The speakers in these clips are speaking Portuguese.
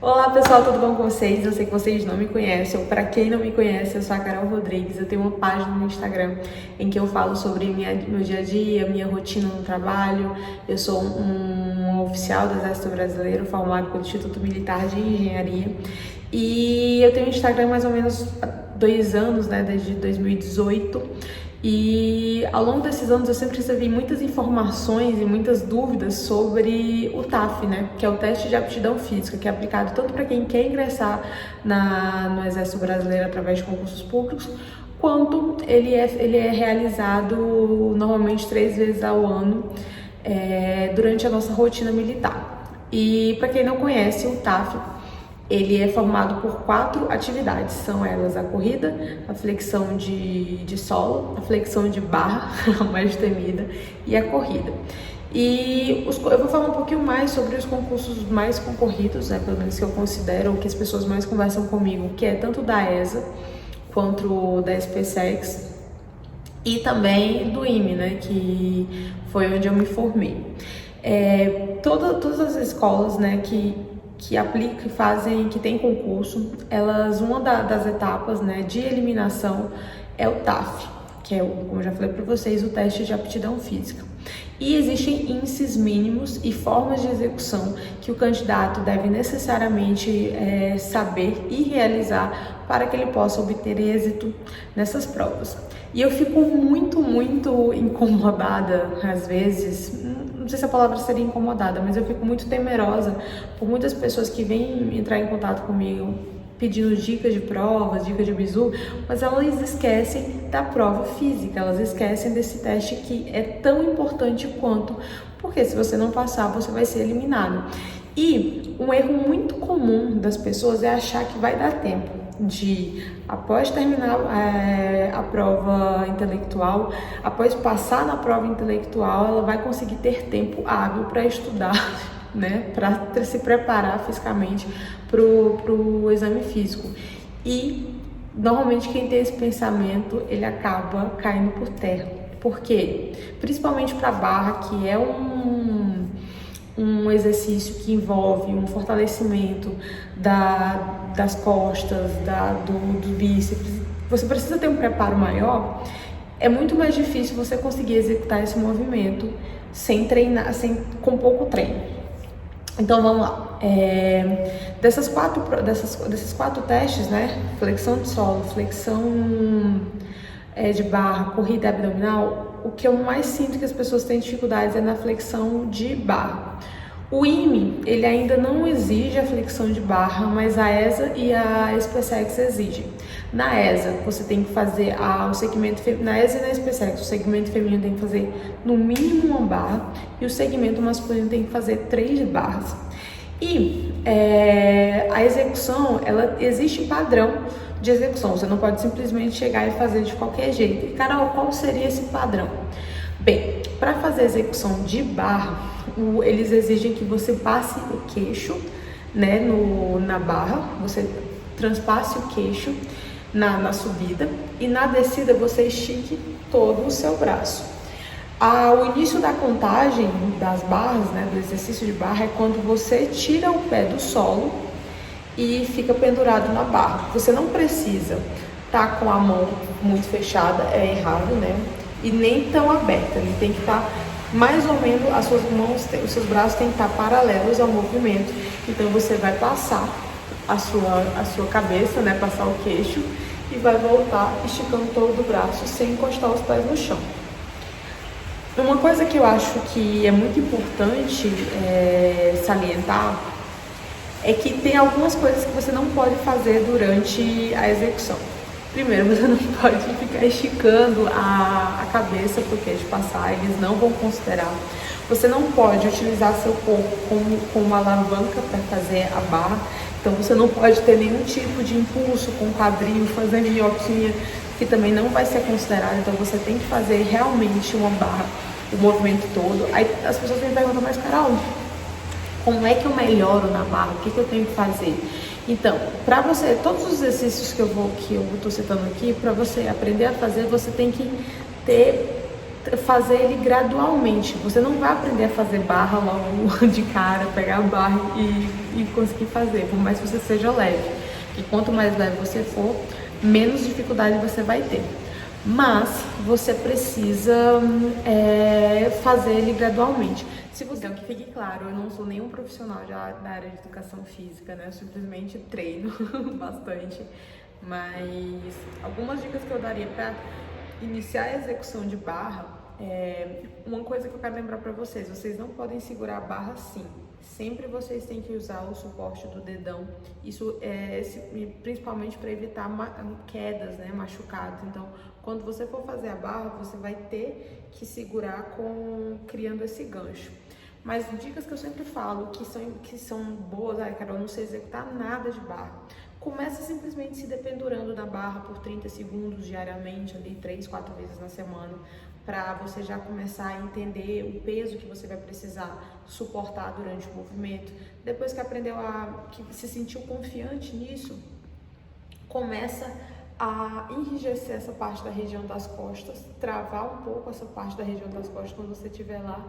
Olá pessoal, tudo bom com vocês? Eu sei que vocês não me conhecem, ou para quem não me conhece, eu sou a Carol Rodrigues. Eu tenho uma página no Instagram em que eu falo sobre meu dia a dia, minha rotina no trabalho. Eu sou um oficial do Exército Brasileiro, formado pelo Instituto Militar de Engenharia. E eu tenho um Instagram mais ou menos há 2 anos, né, desde 2018. E ao longo desses anos eu sempre recebi muitas informações e muitas dúvidas sobre o TAF, né? Que é o teste de aptidão física, que é aplicado tanto para quem quer ingressar no Exército Brasileiro através de concursos públicos, quanto ele é realizado normalmente 3 vezes ao ano durante a nossa rotina militar. E para quem não conhece, o TAF ele é formado por 4 atividades, são elas a corrida, a flexão de solo, a flexão de barra, a mais temida, e a corrida. E eu vou falar um pouquinho mais sobre os concursos mais concorridos, né, pelo menos que eu considero, ou que as pessoas mais conversam comigo, que é tanto da ESA quanto da SpaceX e também do IME, né, que foi onde eu me formei. Todas as escolas, né, que aplicam e fazem, que tem concurso, uma das etapas, né, de eliminação é o TAF, que é, como eu já falei para vocês, o teste de aptidão física. E existem índices mínimos e formas de execução que o candidato deve necessariamente saber e realizar para que ele possa obter êxito nessas provas. E eu fico muito incomodada, às vezes, não sei se a palavra seria incomodada, mas eu fico muito temerosa por muitas pessoas que vêm entrar em contato comigo pedindo dicas de provas, dicas de bizu, mas elas esquecem da prova física, elas esquecem desse teste que é tão importante quanto, porque se você não passar, você vai ser eliminado. E um erro muito comum das pessoas é achar que vai dar tempo de, após terminar a prova intelectual, após passar na prova intelectual, ela vai conseguir ter tempo hábil para estudar, né, para se preparar fisicamente pro exame físico. E normalmente quem tem esse pensamento, ele acaba caindo por terra. Por quê? Principalmente para barra, que é um exercício que envolve um fortalecimento das costas, do bíceps. Você precisa ter um preparo maior. É muito mais difícil você conseguir executar esse movimento sem treinar, com pouco treino. Então vamos lá. Desses 4 testes, né? Flexão de solo, flexão de barra, corrida abdominal, o que eu mais sinto que as pessoas têm dificuldades é na flexão de barra. O IME, ele ainda não exige a flexão de barra, mas a ESA e a SpaceX exigem. Na ESA, você tem que fazer o segmento na ESA e na SpaceX, o segmento feminino tem que fazer no mínimo 1 barra e o segmento masculino tem que fazer 3 barras. E a execução, existe padrão de execução, você não pode simplesmente chegar e fazer de qualquer jeito. E, Carol, qual seria esse padrão? Bem, para fazer execução de barra, eles exigem que você passe o queixo, né, na barra, você transpasse o queixo na subida e na descida você estique todo o seu braço. O início da contagem das barras, né, do exercício de barra, é quando você tira o pé do solo e fica pendurado na barra. Você não precisa estar com a mão muito fechada, é errado, né? E nem tão aberta, ele tem que estar mais ou menos, as suas mãos, os seus braços têm que estar paralelos ao movimento. Então você vai passar a sua cabeça, né, passar o queixo e vai voltar esticando todo o braço sem encostar os pés no chão. Uma coisa que eu acho que é muito importante salientar é que tem algumas coisas que você não pode fazer durante a execução. Primeiro, você não pode ficar esticando a cabeça porque de passar, eles não vão considerar. Você não pode utilizar seu corpo como uma alavanca para fazer a barra. Então você não pode ter nenhum tipo de impulso com o quadril, fazer minhoquinha, que também não vai ser considerado. Então você tem que fazer realmente uma barra, o movimento todo. Aí as pessoas me perguntam, mas Carol, como é que eu melhoro na barra? O que eu tenho que fazer? Então, para você, todos os exercícios que eu estou citando aqui, para você aprender a fazer, você tem que fazer ele gradualmente. Você não vai aprender a fazer barra logo de cara, pegar a barra e conseguir fazer, por mais que você seja leve. E quanto mais leve você for, menos dificuldade você vai ter. Mas você precisa fazer ele gradualmente. Se você, então, que fique claro, eu não sou nenhum profissional da área de educação física, né? Eu simplesmente treino bastante. Mas algumas dicas que eu daria para iniciar a execução de barra, uma coisa que eu quero lembrar para vocês não podem segurar a barra assim. Sempre vocês têm que usar o suporte do dedão, isso principalmente para evitar quedas, né, machucados. Então, quando você for fazer a barra, você vai ter que segurar criando esse gancho. Mas dicas que eu sempre falo, que são boas, Carol, eu não sei executar nada de barra. Começa simplesmente se dependurando na barra por 30 segundos diariamente, ali 3, 4 vezes na semana, para você já começar a entender o peso que você vai precisar suportar durante o movimento. Depois que aprendeu que se sentiu confiante nisso, começa a enrijecer essa parte da região das costas, travar um pouco essa parte da região das costas quando você estiver lá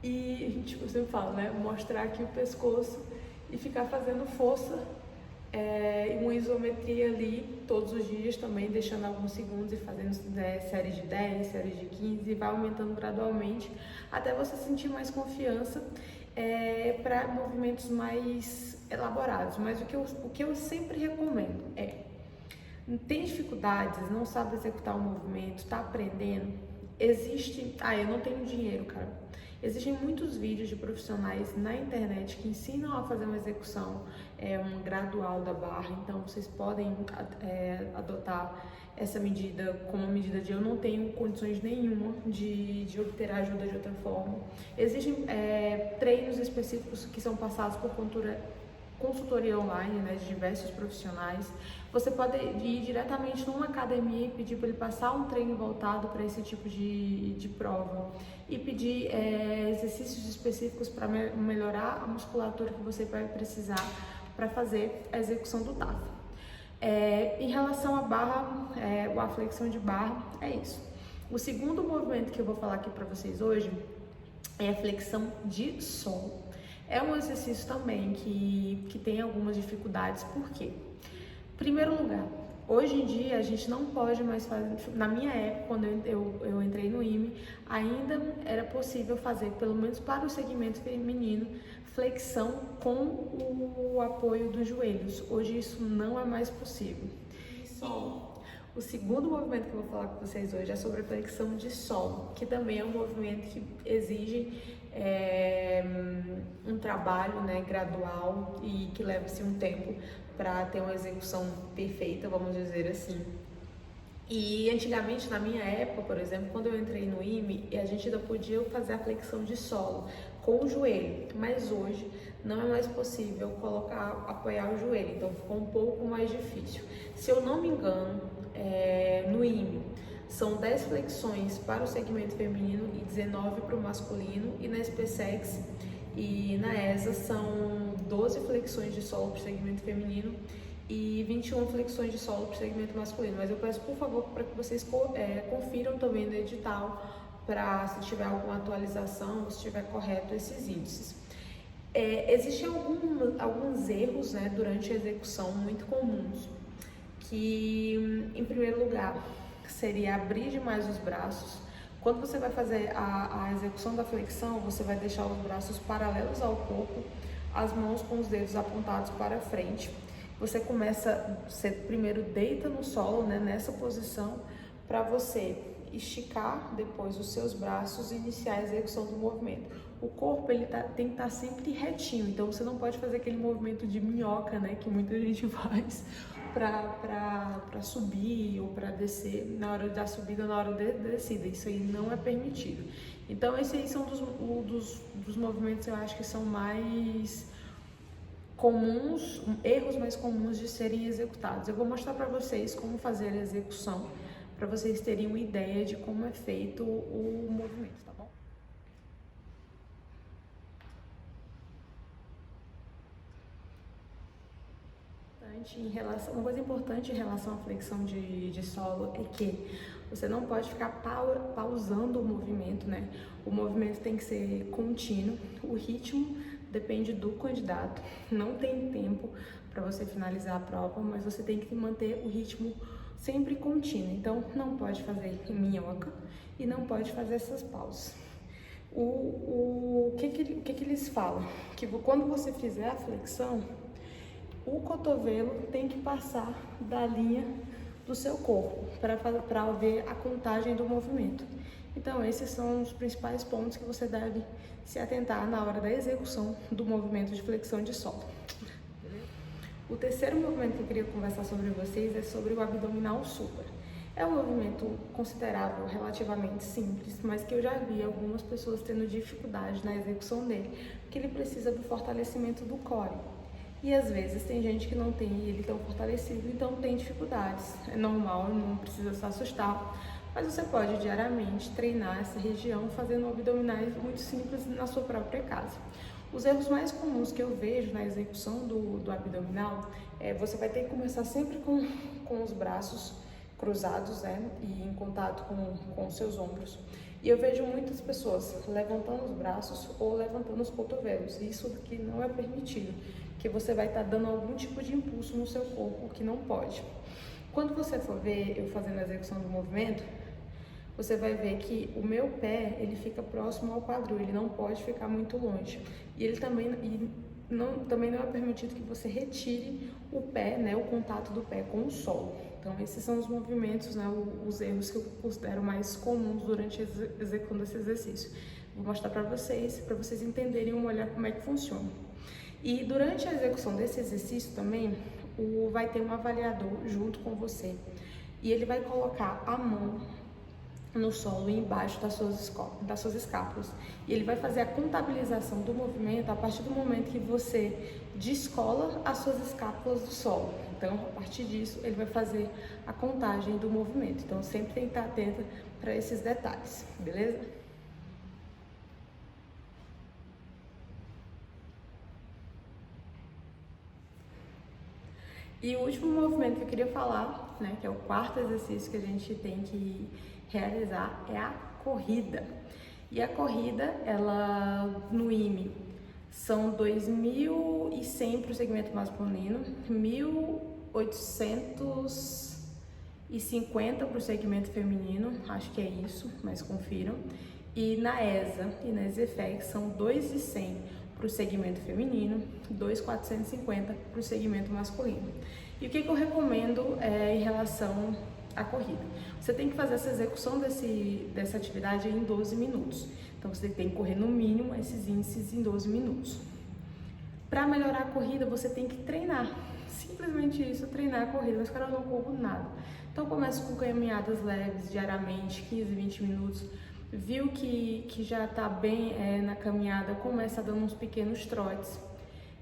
e, tipo, eu sempre falo, né, mostrar aqui o pescoço e ficar fazendo força, uma isometria ali todos os dias também, deixando alguns segundos e fazendo séries de 10, séries de 15 e vai aumentando gradualmente até você sentir mais confiança para movimentos mais elaborados. Mas o que eu sempre recomendo tem dificuldades, não sabe executar o movimento, está aprendendo, eu não tenho dinheiro, cara. Existem muitos vídeos de profissionais na internet que ensinam a fazer uma execução gradual da barra, então vocês podem adotar essa medida como medida de eu não tenho condições nenhuma de obter ajuda de outra forma. Existem treinos específicos que são passados por consultoria online, né, de diversos profissionais. Você pode ir diretamente numa academia e pedir para ele passar um treino voltado para esse tipo de prova e pedir exercícios específicos para melhorar a musculatura que você vai precisar para fazer a execução do TAF. Em relação à barra, a flexão de barra, é isso. O segundo movimento que eu vou falar aqui para vocês hoje é a flexão de solo. É um exercício também que tem algumas dificuldades, por quê? Em primeiro lugar, hoje em dia a gente não pode mais fazer, na minha época, quando eu entrei no IME, ainda era possível fazer, pelo menos para o segmento feminino, flexão com o apoio dos joelhos. Hoje isso não é mais possível. O segundo movimento que eu vou falar com vocês hoje é sobre a flexão de solo, que também é um movimento que exige um trabalho, né, gradual e que leva-se um tempo para ter uma execução perfeita, vamos dizer assim. E antigamente, na minha época, por exemplo, quando eu entrei no IME, a gente ainda podia fazer a flexão de solo com o joelho, mas hoje não é mais possível apoiar o joelho, então ficou um pouco mais difícil. Se eu não me engano, no IME são 10 flexões para o segmento feminino e 19 para o masculino, e na SpaceX e na ESA são 12 flexões de solo para o segmento feminino e 21 flexões de solo para o segmento masculino. Mas eu peço, por favor, para que vocês confiram também no edital, para se tiver alguma atualização, se estiver correto esses índices. Existem alguns erros, né, durante a execução muito comuns, que, em primeiro lugar, seria abrir demais os braços. Quando você vai fazer a execução da flexão, você vai deixar os braços paralelos ao corpo, as mãos com os dedos apontados para frente. Você primeiro deita no solo, né, nessa posição, para você esticar depois os seus braços e iniciar a execução do movimento. O corpo tem que estar sempre retinho, então você não pode fazer aquele movimento de minhoca, né, que muita gente faz para subir ou para descer na hora da subida ou na hora da descida. Isso aí não é permitido. Então esses aí são dos movimentos, eu acho que são mais comuns, erros mais comuns de serem executados. Eu vou mostrar para vocês como fazer a execução, para vocês terem uma ideia de como é feito o movimento, tá bom? Uma coisa importante em relação à flexão de solo é que Você não pode ficar pausando o movimento, né? O movimento tem que ser contínuo, o ritmo depende do candidato, não tem tempo para você finalizar a prova, mas você tem que manter o ritmo sempre contínuo, então não pode fazer minhoca e não pode fazer essas pausas. O que eles falam? Que quando você fizer a flexão, o cotovelo tem que passar da linha do seu corpo para ver a contagem do movimento. Então esses são os principais pontos que você deve se atentar na hora da execução do movimento de flexão de solo. O terceiro movimento que eu queria conversar sobre vocês é sobre o abdominal super. É um movimento considerável, relativamente simples, mas que eu já vi algumas pessoas tendo dificuldade na execução dele, porque ele precisa do fortalecimento do core. E às vezes tem gente que não tem ele tão fortalecido, então tem dificuldades. É normal, não precisa se assustar, mas você pode diariamente treinar essa região fazendo abdominais muito simples na sua própria casa. Os erros mais comuns que eu vejo na execução do abdominal você vai ter que começar sempre com os braços cruzados, e em contato com os seus ombros. E eu vejo muitas pessoas levantando os braços ou levantando os cotovelos. Isso aqui não é permitido, porque você vai estar dando algum tipo de impulso no seu corpo, que não pode. Quando você for ver eu fazendo a execução do movimento, você vai ver que o meu pé, ele fica próximo ao quadril, ele não pode ficar muito longe. E ele também não é permitido que você retire o pé, o contato do pé com o solo. Então esses são os movimentos, os erros que eu considero mais comuns durante executando esse exercício. Vou mostrar para vocês entenderem uma olhar como é que funciona. E durante a execução desse exercício também, vai ter um avaliador junto com você. E ele vai colocar a mão no solo embaixo das suas escápulas. E ele vai fazer a contabilização do movimento a partir do momento que você descola as suas escápulas do solo. Então, a partir disso, ele vai fazer a contagem do movimento. Então, sempre tem que estar atenta para esses detalhes, beleza? E o último movimento que eu queria falar, que é o quarto exercício que a gente tem que realizar, é a corrida. E a corrida, ela no IME, são 2.100 para o segmento masculino, 1.850 para o segmento feminino, acho que é isso, mas confiram. E na ESA e na ESEFEC são 2.100 para o segmento feminino, 2.450 para o segmento masculino. E o que eu recomendo em relação à corrida? Você tem que fazer essa execução dessa atividade em 12 minutos. Então você tem que correr no mínimo esses índices em 12 minutos. Para melhorar a corrida, você tem que treinar. Simplesmente isso, treinar a corrida, mas cara, eu não corro nada. Então começa com caminhadas leves diariamente, 15, 20 minutos. Viu que já está bem na caminhada, começa dando uns pequenos trotes.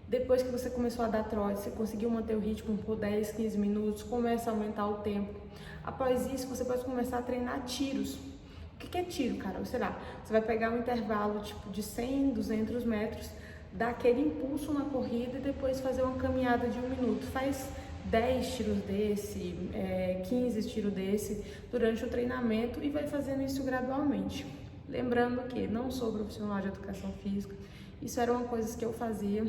Depois que você começou a dar trote, você conseguiu manter o ritmo por 10, 15 minutos, começa a aumentar o tempo. Após isso, você pode começar a treinar tiros. O que é tiro, cara? Sei lá, você vai pegar um intervalo tipo de 100, 200 metros, dar aquele impulso na corrida e depois fazer uma caminhada de 1 minuto. Faz 10 tiros desse, 15 tiros desse durante o treinamento e vai fazendo isso gradualmente. Lembrando que não sou profissional de educação física, isso era uma coisa que eu fazia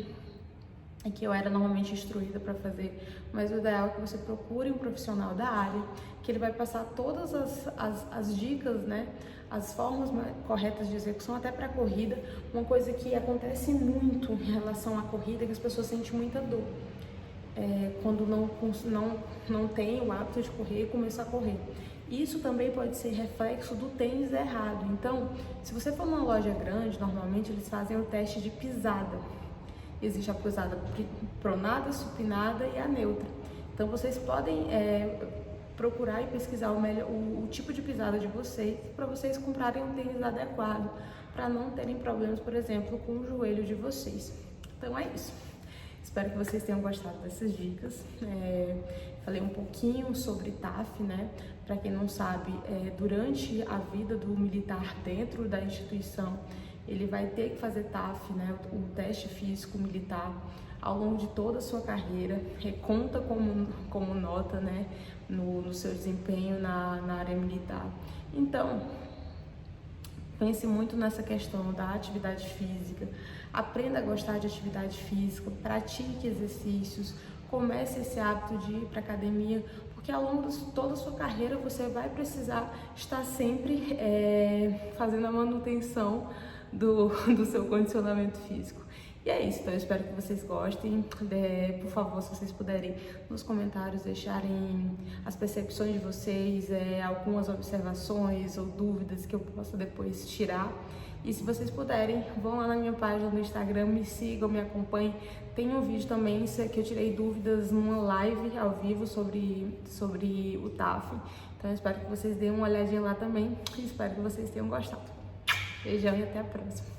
e que eu era normalmente instruída para fazer, mas o ideal é que você procure um profissional da área, que ele vai passar todas as dicas, as formas corretas de execução até para a corrida. Uma coisa que acontece muito em relação à corrida é que as pessoas sentem muita dor. Quando não tem o hábito de correr e começar a correr. Isso também pode ser reflexo do tênis errado. Então, se você for numa loja grande, normalmente eles fazem o teste de pisada. Existe a pisada pronada, supinada e a neutra. Então, vocês podem procurar e pesquisar o tipo de pisada de vocês para vocês comprarem um tênis adequado, para não terem problemas, por exemplo, com o joelho de vocês. Então, é isso. Espero que vocês tenham gostado dessas dicas. Falei um pouquinho sobre TAF, Para quem não sabe, durante a vida do militar dentro da instituição, ele vai ter que fazer TAF, o teste físico militar, ao longo de toda a sua carreira, conta como nota, né, no seu desempenho na área militar. Então, pense muito nessa questão da atividade física, aprenda a gostar de atividade física, pratique exercícios, comece esse hábito de ir para academia, porque ao longo de toda a sua carreira você vai precisar estar sempre fazendo a manutenção do seu condicionamento físico. E é isso, então eu espero que vocês gostem. Por favor, se vocês puderem nos comentários deixarem as percepções de vocês, algumas observações ou dúvidas que eu possa depois tirar. E se vocês puderem, vão lá na minha página no Instagram, me sigam, me acompanhem. Tem um vídeo também que eu tirei dúvidas numa live ao vivo sobre o TAF. Então eu espero que vocês deem uma olhadinha lá também e espero que vocês tenham gostado. Beijão e até a próxima.